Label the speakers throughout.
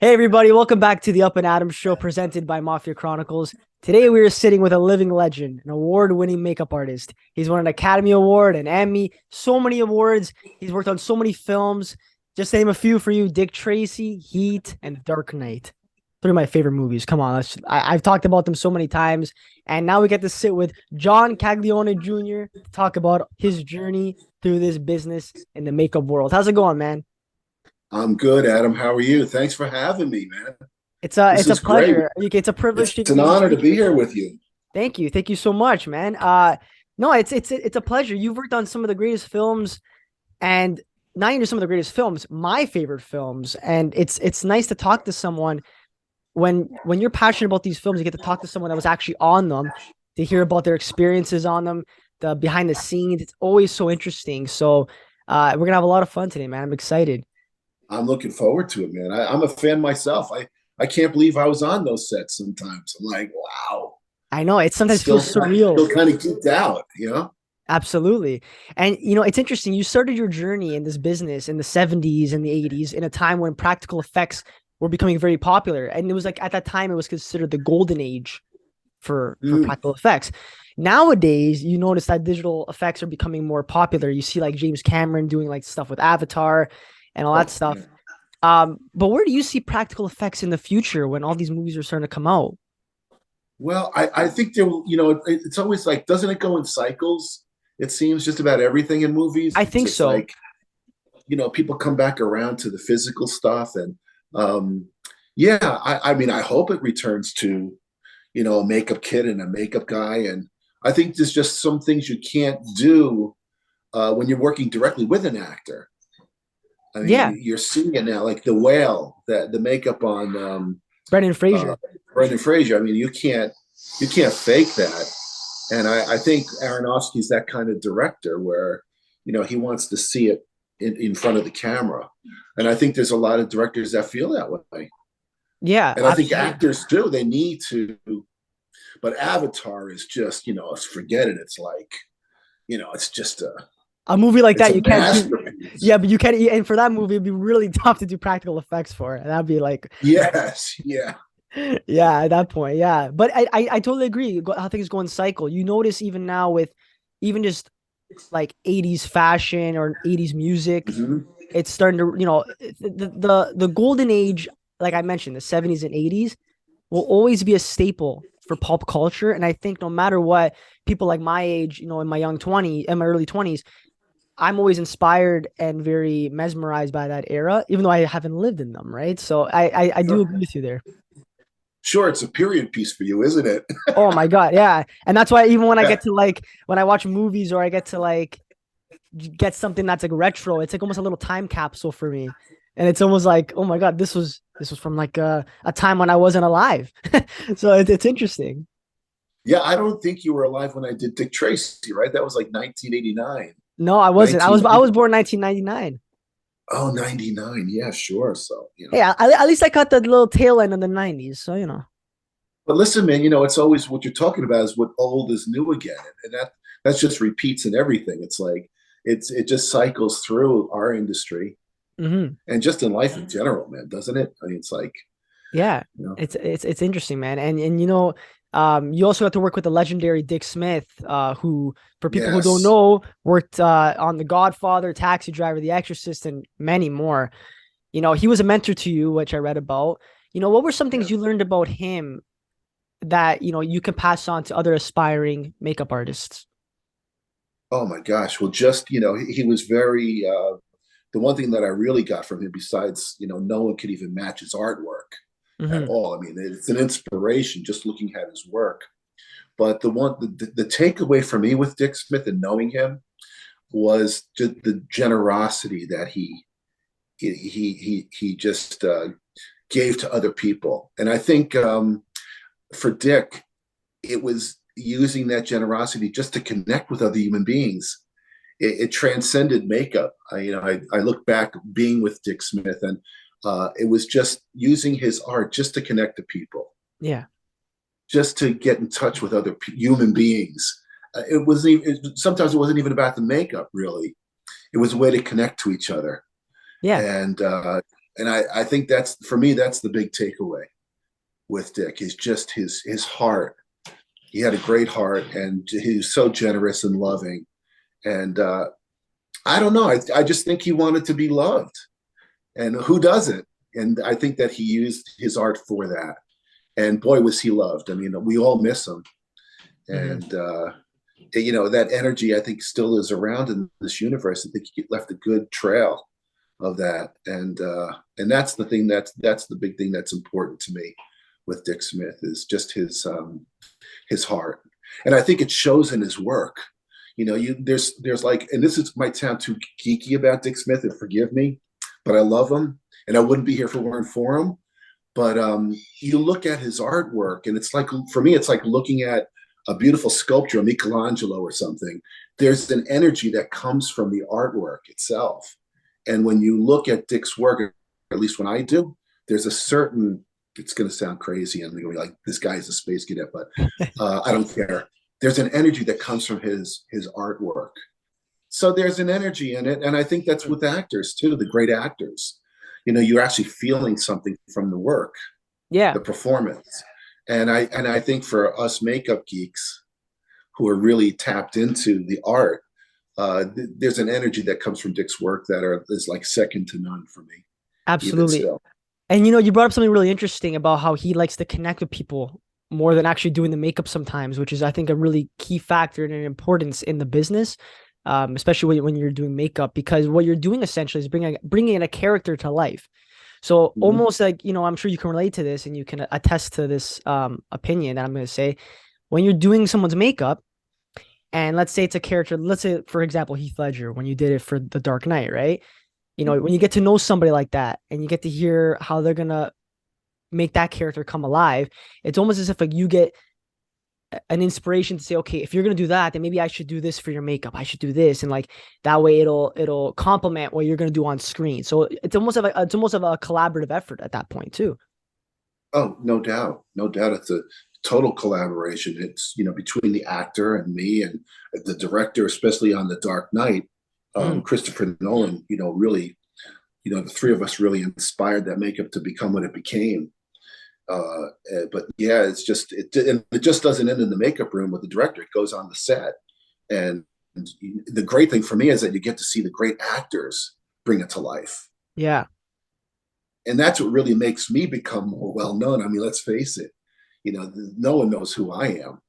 Speaker 1: Hey everybody, welcome back to the Up and Adams show presented by Mafia Chronicles. Today we are sitting with a living legend, an award-winning makeup artist. He's won an Academy Award, an Emmy, so many awards. He's worked on so many films. Just to name a few for you: Dick Tracy, Heat, and Dark Knight. Three of my favorite movies. Come on, I've talked about them so many times, and now we get to sit with John Caglione Jr. to talk about his journey through this business in the makeup world. How's it going, man?
Speaker 2: I'm good, Adam. How are you? Thanks for having me, man.
Speaker 1: It's a
Speaker 2: This
Speaker 1: it's a
Speaker 2: is great.
Speaker 1: pleasure. It's a privilege
Speaker 2: It's
Speaker 1: to
Speaker 2: an
Speaker 1: even
Speaker 2: honor to
Speaker 1: speak
Speaker 2: be
Speaker 1: with
Speaker 2: here
Speaker 1: you.
Speaker 2: with you.
Speaker 1: Thank you so much, man. No, it's a pleasure. You've worked on some of the greatest films, and not even some of the greatest films, my favorite films. And it's nice to talk to someone when you're passionate about these films. You get to talk to someone that was actually on them, to hear about their experiences on them, the behind the scenes. It's always so interesting. So, we're gonna have a lot of fun today, man. I'm excited.
Speaker 2: I'm looking forward to it, man. I'm a fan myself. I can't believe I was on those sets sometimes. I'm like, wow.
Speaker 1: I know it sometimes
Speaker 2: Still,
Speaker 1: feels surreal.
Speaker 2: still kind of geeked out, you know?
Speaker 1: Absolutely. And it's interesting. You started your journey in this business in the 70s and the 80s in a time when practical effects were becoming very popular. And it was like at that time it was considered the golden age for
Speaker 2: Mm.
Speaker 1: practical effects. Nowadays, you notice that digital effects are becoming more popular. You see like James Cameron doing like stuff with Avatar and all that
Speaker 2: Oh,
Speaker 1: stuff.
Speaker 2: yeah.
Speaker 1: But where do you see practical effects in the future when all these movies are starting to come out?
Speaker 2: Well, I think it's always like, doesn't it go in cycles? It seems just about everything in movies.
Speaker 1: I think
Speaker 2: It's
Speaker 1: so.
Speaker 2: like, people come back around to the physical stuff. And yeah, I mean, I hope it returns to a makeup kit and a makeup guy. And I think there's just some things you can't do when you're working directly with an actor. I mean,
Speaker 1: Yeah,
Speaker 2: you're seeing it now, like the whale, that the makeup on
Speaker 1: Brendan
Speaker 2: uh,
Speaker 1: Fraser.
Speaker 2: Brendan Fraser. I mean, you can't fake that. And I think Aronofsky's that kind of director where he wants to see it in front of the camera. And I think there's a lot of directors that feel that way.
Speaker 1: Yeah,
Speaker 2: And I think
Speaker 1: absolutely.
Speaker 2: actors too, they need to. But Avatar is just, forget it. It's like, it's just
Speaker 1: A movie like
Speaker 2: it's
Speaker 1: that
Speaker 2: a
Speaker 1: you can't do.
Speaker 2: masterpiece.
Speaker 1: Yeah, but you can't. And for that movie, it'd be really tough to do practical effects for it. That'd be like,
Speaker 2: Yes, yeah.
Speaker 1: yeah, at that point, yeah. But I totally agree. How things go in cycle. You notice even now with even just like 80s fashion or 80s music,
Speaker 2: Hmm.
Speaker 1: it's starting to, the golden age, like I mentioned, the 70s and 80s will always be a staple for pulp culture. And I think no matter what, people like my age, in my in my early 20s, I'm always inspired and very mesmerized by that era, even though I haven't lived in them, right? So I do
Speaker 2: Sure.
Speaker 1: agree with you there.
Speaker 2: Sure, it's a period piece for you, isn't it?
Speaker 1: Oh my God, yeah. And that's why even when I
Speaker 2: Yeah.
Speaker 1: get to like when I watch movies or I get to like get something that's like retro, it's like almost a little time capsule for me. And it's almost like, oh my God, this was from like a time when I wasn't alive. So it's interesting.
Speaker 2: Yeah, I don't think you were alive when I did Dick Tracy, right? That was like 1989,
Speaker 1: No, I wasn't. I was
Speaker 2: 1990.
Speaker 1: born 1999.
Speaker 2: Oh, 99. Yeah, sure. So,
Speaker 1: Hey, at least I caught the little tail end of the 90s. So,
Speaker 2: but listen, man, it's always what you're talking about is what old is new again. And that's just repeats in everything. It's like it just cycles through our industry
Speaker 1: hmm
Speaker 2: and just in life in general, man, doesn't it? I mean, it's like,
Speaker 1: yeah,
Speaker 2: you know,
Speaker 1: it's interesting, man. And you also got to work with the legendary Dick Smith, who, for people who don't
Speaker 2: yes.
Speaker 1: know, worked on The Godfather, Taxi Driver, The Exorcist, and many more. He was a mentor to you, which I read about. What were some
Speaker 2: Yeah.
Speaker 1: things you learned about him that you can pass on to other aspiring makeup artists?
Speaker 2: Oh my gosh. Well, just, he was very the one thing that I really got from him, besides, no one could even match his artwork at
Speaker 1: hmm
Speaker 2: all. I mean, it's an inspiration just looking at his work. But the takeaway for me with Dick Smith and knowing him was just the generosity that he just gave to other people. And I think for Dick, it was using that generosity just to connect with other human beings. It transcended makeup. I look back being with Dick Smith, and it was just using his art just to connect to people,
Speaker 1: Yeah.
Speaker 2: just to get in touch with other human beings. It wasn't even, sometimes it wasn't even about the makeup, really. It was a way to connect to each other.
Speaker 1: Yeah.
Speaker 2: And And I think that's, for me, that's the big takeaway with Dick, is just his heart. He had a great heart, and he was so generous and loving. And I don't know. I just think he wanted to be loved, and who doesn't? And I think that he used his art for that. And boy, was he loved. I mean, we all miss him,
Speaker 1: Hmm.
Speaker 2: and that energy I think still is around in this universe. I think he left a good trail of that, and that's the thing, that's the big thing that's important to me with Dick Smith, is just his heart. And I think it shows in his work. There's like, and this is might sound too geeky about Dick Smith, and forgive me, but I love him, and I wouldn't be here if it weren't for him. But you look at his artwork, and it's like, for me, it's like looking at a beautiful sculpture, Michelangelo or something. There's an energy that comes from the artwork itself. And when you look at Dick's work, at least when I do, there's a certain, it's going to sound crazy, and you're going to be like, this guy is a space cadet, but I don't care. There's an energy that comes from his artwork. So there's an energy in it. And I think that's with actors too, the great actors. You're actually feeling something from the work,
Speaker 1: Yeah.
Speaker 2: the performance. And I think for us makeup geeks who are really tapped into the art, there's an energy that comes from Dick's work that is like second to none for me, even
Speaker 1: Absolutely.
Speaker 2: still.
Speaker 1: And you brought up something really interesting about how he likes to connect with people more than actually doing the makeup sometimes, which is, I think, a really key factor and an importance in the business, especially when you're doing makeup, because what you're doing essentially is bringing in a character to life. So
Speaker 2: Mhm.
Speaker 1: almost like, I'm sure you can relate to this and you can attest to this opinion that I'm going to say. When you're doing someone's makeup, and let's say it's a character, let's say, for example, Heath Ledger, when you did it for The Dark Knight, right? When you get to know somebody like that and you get to hear how they're gonna make that character come alive, it's almost as if like you get an inspiration to say, okay, if you're gonna do that, then maybe I should do this for your makeup. I should do this, and like that way it'll complement what you're gonna do on screen. So it's almost of a collaborative effort at that point too.
Speaker 2: Oh, no doubt. No doubt. It's a total collaboration. It's, between the actor and me and the director, especially on The Dark Knight,
Speaker 1: Mm.
Speaker 2: Christopher Nolan, really, the three of us really inspired that makeup to become what it became. But yeah, it just doesn't end in the makeup room with the director. It goes on the set. And the great thing for me is that you get to see the great actors bring it to life.
Speaker 1: Yeah.
Speaker 2: And that's what really makes me become more well known. I mean, let's face it, no one knows who I am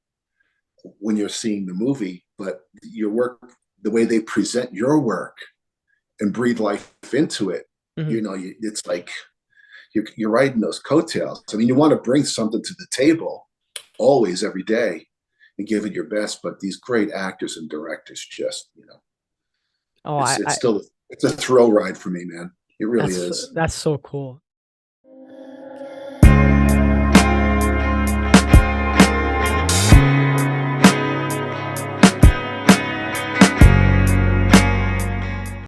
Speaker 2: when you're seeing the movie, but your work, the way they present your work and breathe life into it,
Speaker 1: Hmm.
Speaker 2: it's like you're riding those coattails. I mean, you want to bring something to the table always, every day, and give it your best. But these great actors and directors, just
Speaker 1: Oh,
Speaker 2: it's still, it's a throw ride for me, man. It really is.
Speaker 1: that's so cool.